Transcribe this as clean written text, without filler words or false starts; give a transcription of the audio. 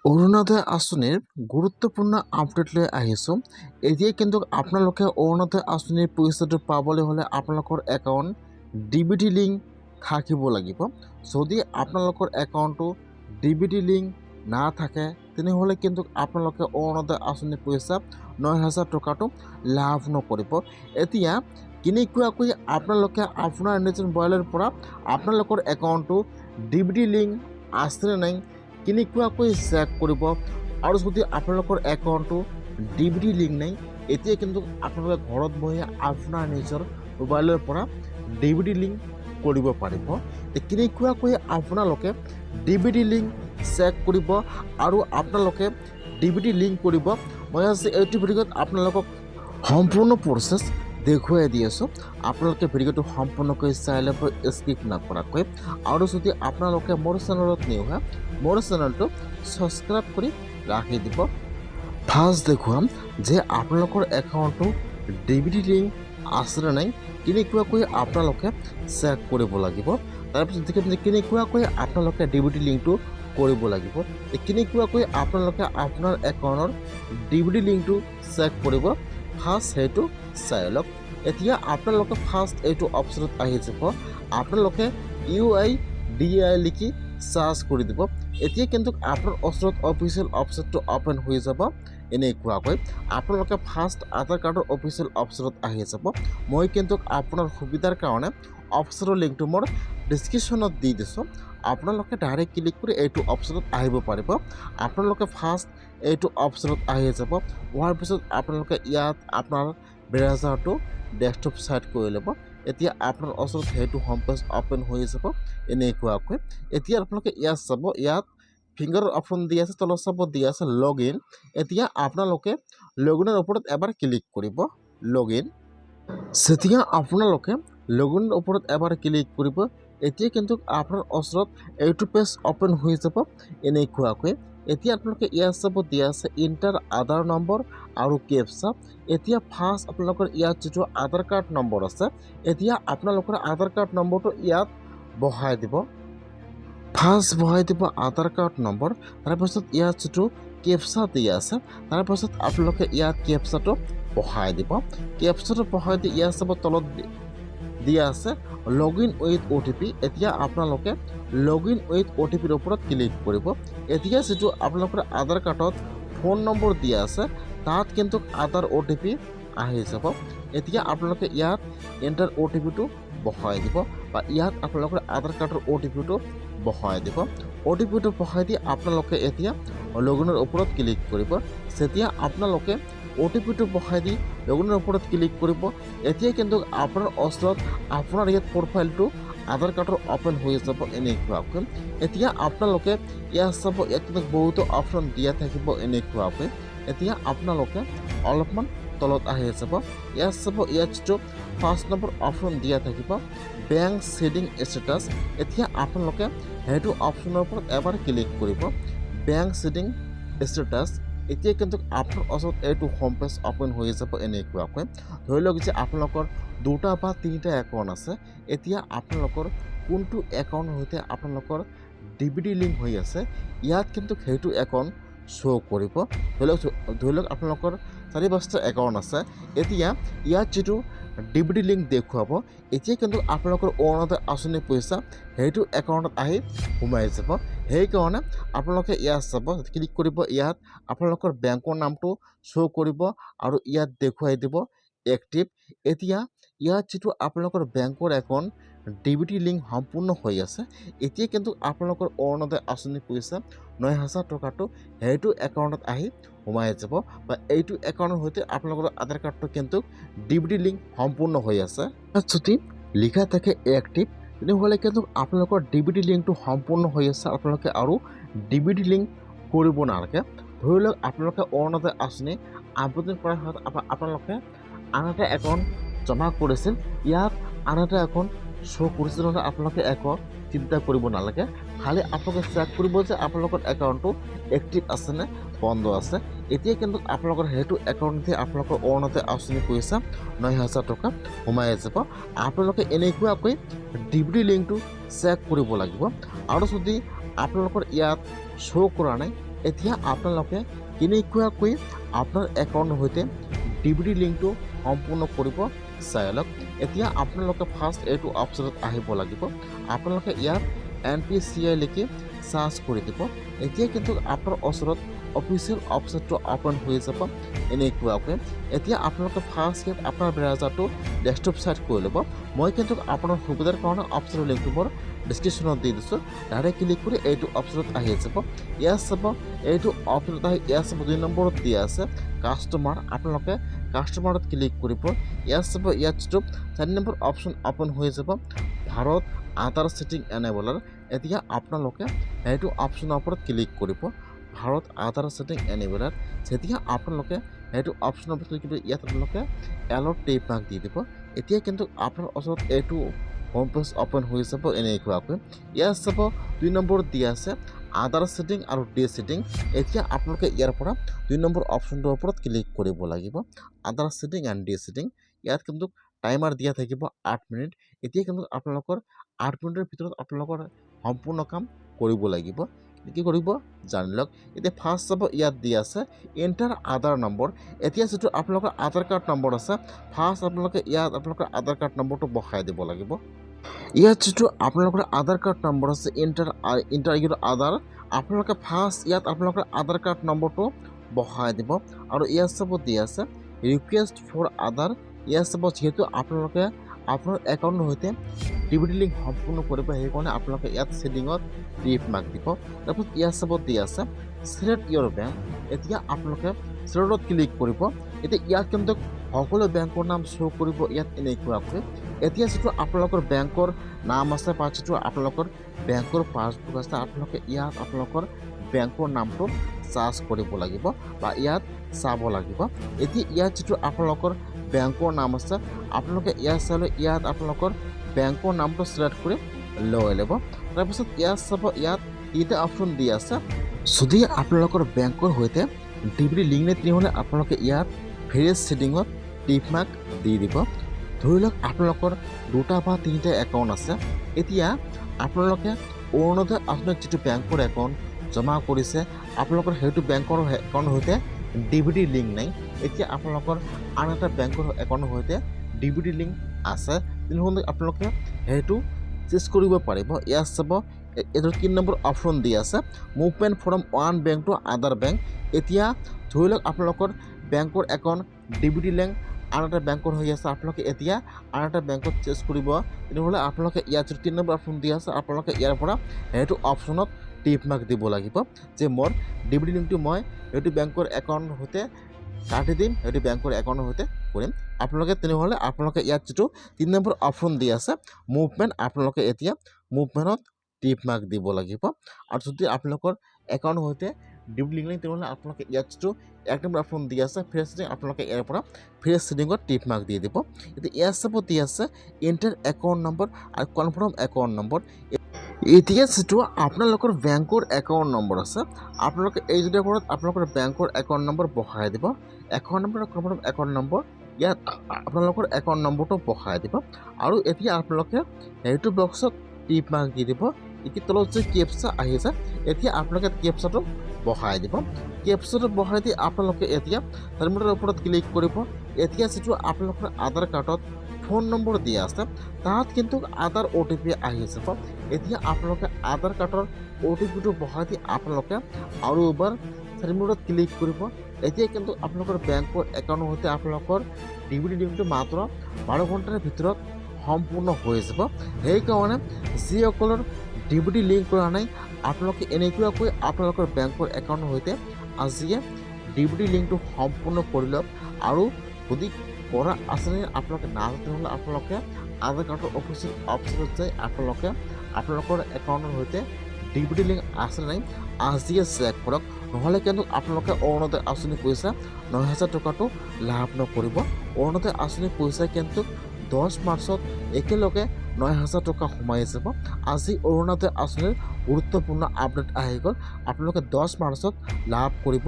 অৰুণোদয় আঁচনিৰ গুৰুত্বপূৰ্ণ আপডেট লৈ আহিছোঁ। এতিয়া কিন্তু আপোনালোকে অৰুণোদয় আঁচনিৰ পইচাটো পাবলৈ হ'লে আপোনালোকৰ একাউণ্ট DBT লিংক থাকিব লাগিব। যদি আপোনালোকৰ একাউণ্টটো DBT লিংক নাথাকে তেনেহ'লে কিন্তু আপোনালোকে অৰুণোদয় আঁচনিৰ পইচা ৯,০০০ টকাটো লাভ নকৰিব। এতিয়া কেনেকুৱাকৈ আপোনালোকে আপোনাৰ নিজৰ মোবাইলৰ পৰা আপোনালোকৰ একাউণ্টটো DBT লিংক আছেনে নাই কেনেকুৱাকৈ চেক কৰিব, আৰু যদি আপোনালোকৰ একাউণ্টটো DBT লিংক নাই এতিয়া কিন্তু আপোনালোকে ঘৰত বহি আপোনাৰ নিজৰ মোবাইলৰ পৰা DBT লিংক কৰিব পাৰিব। কেনেকুৱাকৈ আপোনালোকে DBT লিংক চেক কৰিব আৰু আপোনালোকে DBT লিংক কৰিব, মই আজি এইটো ভিডিঅ'ত আপোনালোকক সম্পূৰ্ণ প্ৰচেছ দেখুৱাই দি আছোঁ। আপোনালোকে ভিডিঅ'টো সম্পূৰ্ণকৈ চাই ল'ব স্কিপ নকৰাকৈ, আৰু যদি আপোনালোকে মোৰ চেনেলত নিউ হয় মোৰ চেনেলটো ছাবস্ক্ৰাইব কৰি ৰাখি দিব। ফাৰ্ষ্ট দেখুৱাম যে আপোনালোকৰ একাউণ্টটো DBT লিংক আছেনে নাই কেনেকুৱাকৈ আপোনালোকে চেক কৰিব লাগিব। তাৰপিছত দেখিম যে কেনেকুৱাকৈ আপোনালোকে DBT লিংকটো কৰিব লাগিব। কেনেকুৱাকৈ আপোনালোকে আপোনাৰ একাউণ্টৰ DBT লিংকটো চেক কৰিব ফাৰ্ষ্ট সেইটো চাই লওক। এতিয়া আপোনালোকে ফাৰ্ষ্ট এইটো অপশ্যনত আহি যাব, আপোনালোকে UIDAI লিখি চাৰ্চ কৰি দিব। এতিয়া কিন্তু আপোনাৰ ওচৰত অফিচিয়েল ৱেবছাইটটো অ'পেন হৈ যাব। এনেকুৱাকৈ আপোনালোকে ফাৰ্ষ্ট আধাৰ কাৰ্ডৰ অফিচিয়েল ৱেবছাইটত আহি যাব। মই কিন্তু আপোনাৰ সুবিধাৰ কাৰণে ৱেবছাইটৰ লিংকটো মোৰ ডিছক্ৰিপশ্যনত দি দিছোঁ, আপোনালোকে ডাইৰেক্ট ক্লিক কৰি এইটো অপশ্যনত আহিব পাৰিব। আপোনালোকে ফাৰ্ষ্ট এইটো অপশ্যনত আহি যাব, হোৱাৰ পিছত আপোনালোকে ইয়াত আপোনাৰ ব্ৰাউজাৰটো ডেস্কটপ ছাইড কৰি ল'ব। এতিয়া আপোনাৰ ওচৰত সেইটো হোম পেজ অ'পেন হৈ যাব এনেকুৱাকৈ। এতিয়া আপোনালোকে ইয়াত চাব, ইয়াত ফিংগাৰৰ অপশ্যন দি আছে, তলত চাব দি আছে লগ ইন। এতিয়া আপোনালোকে লগ ইনৰ ওপৰত এবাৰ ক্লিক কৰিব। লগ ইন যেতিয়া আপোনালোকে লগ ইনৰ ওপৰত এবাৰ ক্লিক কৰিব এতিয়া কিন্তু আপোনাৰ ওচৰত এইটো পেজ অ'পেন হৈ যাব এনেকুৱাকৈ। এতিয়া আপোনালোকে ইয়াত চাব দি আছে ইণ্টাৰ আধাৰ নম্বৰ আৰু কেপচা। এতিয়া ফাৰ্ষ্ট আপোনালোকৰ ইয়াত যিটো আধাৰ কাৰ্ড নম্বৰ আছে এতিয়া আপোনালোকৰ আধাৰ কাৰ্ড নম্বৰটো ইয়াত বহাই দিব। ফাৰ্ষ্ট বহাই দিব আধাৰ কাৰ্ড নম্বৰ, তাৰপিছত ইয়াত যিটো কেপচা দিয়া আছে তাৰপাছত আপোনালোকে ইয়াত কেপচাটো বহাই দিব। কেপচাটো বহাই দি ইয়াত চাব তলত দিয়া আছে লগ ইন উইথ OTP। এতিয়া আপোনালোকে লগ ইন উইথ OTPৰ ওপৰত ক্লিক কৰিব। এতিয়া যিটো আপোনালোকৰ আধাৰ কাৰ্ডত ফোন নম্বৰ দিয়া আছে তাত কিন্তু আধাৰ OTP আহি যাব। এতিয়া আপোনালোকে ইয়াত এণ্টাৰ OTPটো বহাই দিব, বা ইয়াত আপোনালোকৰ আধাৰ কাৰ্ডৰ OTPটো বহাই দিব। OTPটো বহাই দি আপোনালোকে এতিয়া লগ ইনৰ ওপৰত ক্লিক কৰিব। যেতিয়া আপোনালোকে OTPটো বহাই দি লগ ইনৰ ওপৰত ক্লিক কৰিব এতিয়া কিন্তু আপোনাৰ ওচৰত আপোনাৰ ইয়াত প্ৰফাইলটো আধাৰ কাৰ্ডৰ অ'পেন হৈ যাব এনেকুৱাকৈ। এতিয়া আপোনালোকে ইয়াত চাব, ইয়াত কিন্তু বহুতো অপশ্যন দিয়া থাকিব এনেকুৱাকৈ। এতিয়া আপোনালোকে অলপমান তলত আহি যাব, ইয়াত চাব ইয়াত যিটো ফাৰ্ষ্ট নম্বৰ অপশ্যন দিয়া থাকিব বেংক ছেভিং ষ্টেটাছ। এতিয়া আপোনালোকে সেইটো অপশ্যনৰ ওপৰত এবাৰ ক্লিক কৰিব বেংক ছেভিং ষ্টেটাছ। এতিয়া কিন্তু আপোনাৰ ওচৰত এইটো হোম পেজ অ'পেন হৈ যাব এনেকুৱাকৈ। ধৰি লওক যে আপোনালোকৰ দুটা বা তিনিটা একাউণ্ট আছে, এতিয়া আপোনালোকৰ কোনটো একাউণ্টৰ সৈতে আপোনালোকৰ DBT লিংক হৈ আছে ইয়াত কিন্তু সেইটো একাউণ্ট শ্ব' কৰিব। ধৰি লওক আপোনালোকৰ 4-5টা একাউণ্ট আছে, এতিয়া ইয়াত যিটো DBT লিংক দেখুৱাব এতিয়া কিন্তু আপোনালোকৰ অৰুণোদয় আঁচনিৰ পইচা সেইটো একাউণ্টত আহি সোমাই যাব। সেইকাৰণে আপোনালোকে ইয়াত চাব, ক্লিক কৰিব, ইয়াত আপোনালোকৰ বেংকৰ নামটো শ্ব' কৰিব আৰু ইয়াত দেখুৱাই দিব এক্টিভ। এতিয়া ইয়াত যিটো আপোনালোকৰ বেংকৰ একাউণ্ট DBT লিংক সম্পূৰ্ণ হৈ আছে এতিয়া কিন্তু আপোনালোকৰ অৰুণোদয় আঁচনিৰ পইচা ৯,০০০ টকাটো সেইটো একাউণ্টত আহি সোমাই যাব, বা এইটো একাউণ্টৰ সৈতে আপোনালোকৰ আধাৰ কাৰ্ডটো কিন্তু DBT লিংক সম্পূৰ্ণ হৈ আছে। যদি লিখা থাকে এক্টিভ তেনেহ'লে কিন্তু আপোনালোকৰ DBT লিংকটো সম্পূৰ্ণ হৈ আছে, আপোনালোকে আৰু DBT লিংক কৰিব নালাগে। ধৰি লওক আপোনালোকে অৰুণোদয় আঁচনি আবেদন কৰাৰ সময়ত আপোনালোকে আন এটা একাউণ্ট জমা কৰিছিল, ইয়াত আন এটা একাউণ্ট শ্ব' কৰিছিল, নহ'লে আপোনালোকে একো চিন্তা কৰিব নালাগে। খালি আপোনালোকে চেক কৰিব যে আপোনালোকৰ একাউণ্টটো এক্টিভ আছেনে বন্ধ আছে। এতিয়া কিন্তু আপোনালোকৰ সেইটো একাউণ্টতে আপোনালোকৰ অৰুণোদয় আঁচনি পইচা ৯,০০০ টকা সোমাই যাব। আপোনালোকে এনেকুৱাকৈ DBT লিংকটো চেক কৰিব লাগিব। আৰু যদি আপোনালোকৰ ইয়াত শ্ব' কৰা নাই এতিয়া আপোনালোকে কেনেকুৱাকৈ আপোনাৰ একাউণ্টৰ সৈতে ডিবিটি লিংকটো সম্পূৰ্ণ কৰিব চাই লওক। এতিয়া আপোনালোকে ফাৰ্ষ্ট এইটো অপশ্যনত আহিব লাগিব। আপোনালোকে ইয়াত NPCI লিখি চাৰ্চ কৰি দিব। এতিয়া কিন্তু আপোনাৰ ওচৰত অফিচিয়েল ৱেবছাইটটো অপেন হৈ যাব এনেকুৱাকৈ। এতিয়া আপোনালোকে ফাৰ্ষ্ট ইয়াত আপোনাৰ ব্ৰাউজাৰটো ডেস্কটপ চাইট কৰি ল'ব। মই কিন্তু আপোনাৰ সুবিধাৰ কাৰণে অপশ্যনৰ লিংকটো মোৰ ডিছক্ৰিপশ্যনত দি দিছোঁ। ডাইৰেক্ট ক্লিক কৰি এইটো অপশ্যনত আহি যাব। ইয়াত চাব এইটো অপশ্যনত আহি ইয়াত চাব 2 নম্বৰত দিয়া আছে কাষ্টমাৰ। আপোনালোকে কাষ্টমাৰত ক্লিক কৰিব। ইয়াত চাব ইয়াত যিটো 4 নম্বৰ অপশ্যন অপেন হৈ যাব ভাৰত আধাৰ ছেটিং এনেবলাৰ। এতিয়া আপোনালোকে এইটো অপশ্যনৰ ওপৰত ক্লিক কৰিব ভাৰত আধাৰ ছেটিং এনেবলাৰ। যেতিয়া আপোনালোকে এইটো অপশ্যনৰ ওপৰত ক্লিক কৰিব ইয়াত আপোনালোকে এলত টেপ মাৰ্ক দি দিব। এতিয়া কিন্তু আপোনাৰ ওচৰত এইটো হোম পেজ অপেন হৈ যাব এনেকুৱাকৈ। ইয়াত চাব 2 নম্বৰত দিয়া আছে আধাৰ ছেটিং আৰু ডে ছেটিং। এতিয়া আপোনালোকে ইয়াৰ পৰা 2 নম্বৰ অপশ্যনটোৰ ওপৰত ক্লিক কৰিব লাগিব আধাৰ ছেটিং এণ্ড ডে ছেটিং। ইয়াত কিন্তু টাইমাৰ দিয়া থাকিব 8 মিনিট। এতিয়া কিন্তু আপোনালোকৰ 8 মিনিটৰ ভিতৰত আপোনালোকৰ সম্পূৰ্ণ কাম কৰিব লাগিব। কি কৰিব জানি লওক। এতিয়া ফাৰ্ষ্ট চাব ইয়াত দিয়া আছে এণ্টাৰ আধাৰ নম্বৰ। এতিয়া যিটো আপোনালোকৰ আধাৰ কাৰ্ড নম্বৰ আছে ফাৰ্ষ্ট আপোনালোকে ইয়াত আপোনালোকৰ আধাৰ কাৰ্ড নম্বৰটো বহাই দিব লাগিব। ইয়াত যিটো আপোনালোকৰ আধাৰ কাৰ্ড নম্বৰ আছে এণ্টাৰ ইউৰ আধাৰ, আপোনালোকে ফাৰ্ষ্ট ইয়াত আপোনালোকৰ আধাৰ কাৰ্ড নম্বৰটো বহাই দিব। আৰু ইয়াত চাব দিয়া আছে ৰিকুৱেষ্ট ফৰ আধাৰ। ইয়াত চাব যিহেতু আপোনালোকে আপোনাৰ একাউণ্টৰ সৈতে ডিবিটি লিংক সম্পূৰ্ণ কৰিব সেইকাৰণে আপোনালোকে ইয়াত ছেটিঙত টিপ মাৰ্ক দিব। তাৰপিছত ইয়াত চাব দিয়া আছে ছিলেক্ট ইয়ৰ বেংক। এতিয়া আপোনালোকে ছিলেক্টত ক্লিক কৰিব। এতিয়া ইয়াত কিন্তু সকলো বেংকৰ নাম শ্ব' কৰিব ইয়াত এনেকুৱাকৈ। এতিয়া যিটো আপোনালোকৰ বেংকৰ নাম আছে বা যিটো আপোনালোকৰ বেংকৰ পাছবুক আছে আপোনালোকে ইয়াত আপোনালোকৰ বেংকৰ নামটো চাৰ্চ কৰিব লাগিব বা ইয়াত চাব লাগিব। এতিয়া ইয়াত যিটো আপোনালোকৰ বেংকৰ নাম আছে আপোনালোকে ইয়াত চালে ইয়াত আপোনালোকৰ বেংকৰ নামটো ছিলেক্ট কৰি লৈ ল'ব। তাৰপিছত ইয়াত চাব ইয়াত 3টা অপশ্যন দিয়া আছে। যদি আপোনালোকৰ বেংকৰ সৈতে ডিবিটি লিংক নাই তেনেহ'লে আপোনালোকে ইয়াত ভেৰিয়াছ ছেটিঙত টিপ মাৰ্ক দি দিব। ধৰি লওক আপোনালোকৰ 2টা বা 3টা একাউণ্ট আছে। এতিয়া আপোনালোকে অৰুণোদয় আঁচনিত যিটো বেংকৰ একাউণ্ট জমা কৰিছে আপোনালোকৰ সেইটো বেংকৰ একাউণ্টৰ সৈতে ডিবিটি লিংক নাই। এতিয়া আপোনালোকৰ আন এটা বেংকৰ একাউণ্টৰ সৈতে ডিবিটি লিংক আছে তেনেহ'লে আপোনালোকে সেইটো চেঞ্জ কৰিব পাৰিব। ইয়াত চাব এইটো 3 নম্বৰ অপশ্যন দি আছে movement from one bank to আদাৰ বেংক। এতিয়া ধৰি লওক আপোনালোকৰ বেংকৰ একাউণ্ট ডিবিটি লিংক আন এটা বেংকৰ হৈ আছে আপোনালোকে এতিয়া আন এটা বেংকত চেঞ্জ কৰিব তেনেহ'লে আপোনালোকে ইয়াত যিটো 3 নম্বৰ অপশ্যন দি আছে আপোনালোকে ইয়াৰ পৰা সেইটো অপশ্যনত টিপ মাৰ্ক দিব লাগিব যে মোৰ ডিবিটি লিংকটো মই সেইটো বেংকৰ একাউণ্টৰ সৈতে কাটি দিম, সেইটো বেংকৰ একাউণ্টৰ সৈতে কৰিম। আপোনালোকে তেনেহ'লে আপোনালোকে ইয়াত যিটো 3 নম্বৰ অপশ্যন দি আছে মুভমেণ্ট আপোনালোকে এতিয়া মুভমেণ্টত টিপ মাৰ্ক দিব লাগিব। আৰু যদি আপোনালোকৰ একাউণ্টৰ সৈতে ডিবিটি লিংক নাই তেনেহ'লে আপোনালোকে ইয়াত যিটো 1 নম্বৰ অপশ্যন দি আছে ফ্ৰেছ ছেটিং আপোনালোকে ইয়াৰ পৰা ফ্ৰেছ ছেটিঙত টিপ মাৰ্ক দি দিব। এতিয়া ইয়াত চাব দি আছে এণ্টাৰ একাউণ্ট নম্বৰ আৰু কনফাৰ্ম একাউণ্ট নম্বৰ। এতিয়া যিটো আপোনালোকৰ বেংকৰ একাউণ্ট নম্বৰ আছে আপোনালোকে এই দুটাৰ ওপৰত আপোনালোকৰ বেংকৰ একাউণ্ট নম্বৰ বহাই দিব। একাউণ্ট নম্বৰ আৰু কনফাৰ্ম একাউণ্ট নম্বৰ ইয়াত আপোনালোকৰ একাউণ্ট নম্বৰটো বহাই দিব। আৰু এতিয়া আপোনালোকে সেইটো বক্সত টিপ মাৰ্ক দি দিব। এতিয়া তলত যে কেপচা আহিছে এতিয়া আপোনালোকে কেপচাটো বহাই দিব। কেপচাটো বহাই দি আপোনালোকে এতিয়া টাৰ্মিনেলৰ ওপৰত ক্লিক কৰিব। এতিয়া যিটো আপোনালোকৰ আধাৰ কাৰ্ডত ফোন নম্বৰ দিয়া আছে তাত কিন্তু আধাৰ OTP আহি যাব। এতিয়া আপোনালোকে আধাৰ কাৰ্ডৰ OTPটো বহাই দি আপোনালোকে আৰু এবাৰ টাৰ্মিনেলত ক্লিক কৰিব। এতিয়া কিন্তু আপোনালোকৰ বেংকৰ একাউণ্টৰ সৈতে আপোনালোকৰ ডিবিটি লিংকটো মাত্ৰ 12 ঘণ্টাৰ ভিতৰত সম্পূৰ্ণ হৈ যাব। সেইকাৰণে যিসকলৰ ডিবিটি লিংক কৰা নাই আপোনালোকে এনেকুৱাকৈ আপোনালোকৰ বেংকৰ একাউণ্টৰ সৈতে আজিয়ে ডিবিটি লিংকটো সম্পূৰ্ণ কৰি লওক। আৰু যদি কৰা আঁচনি আপোনালোকে নাজানে তেনেহ'লে আপোনালোকে আধাৰ কাৰ্ডৰ অফিচিয়েল ৱেবছাইটত যাই আপোনালোকে আপোনালোকৰ একাউণ্টৰ সৈতে ডিবিটি লিংক আছে নাই আজিয়ে চেক কৰক। নহ'লে কিন্তু আপোনালোকে অৰুণোদয় আঁচনি পইচা 9,000 টকাটো লাভ নকৰিব। অৰুণোদয় আঁচনি পইচা কিন্তু 10 মাৰ্চত একেলগে 9,000 টকা সোমাই যাব। আজি অৰুণোদয় আঁচনিৰ গুৰুত্বপূৰ্ণ আপডেট আহি গ'ল। আপোনালোকে 10 মাৰ্চত লাভ কৰিব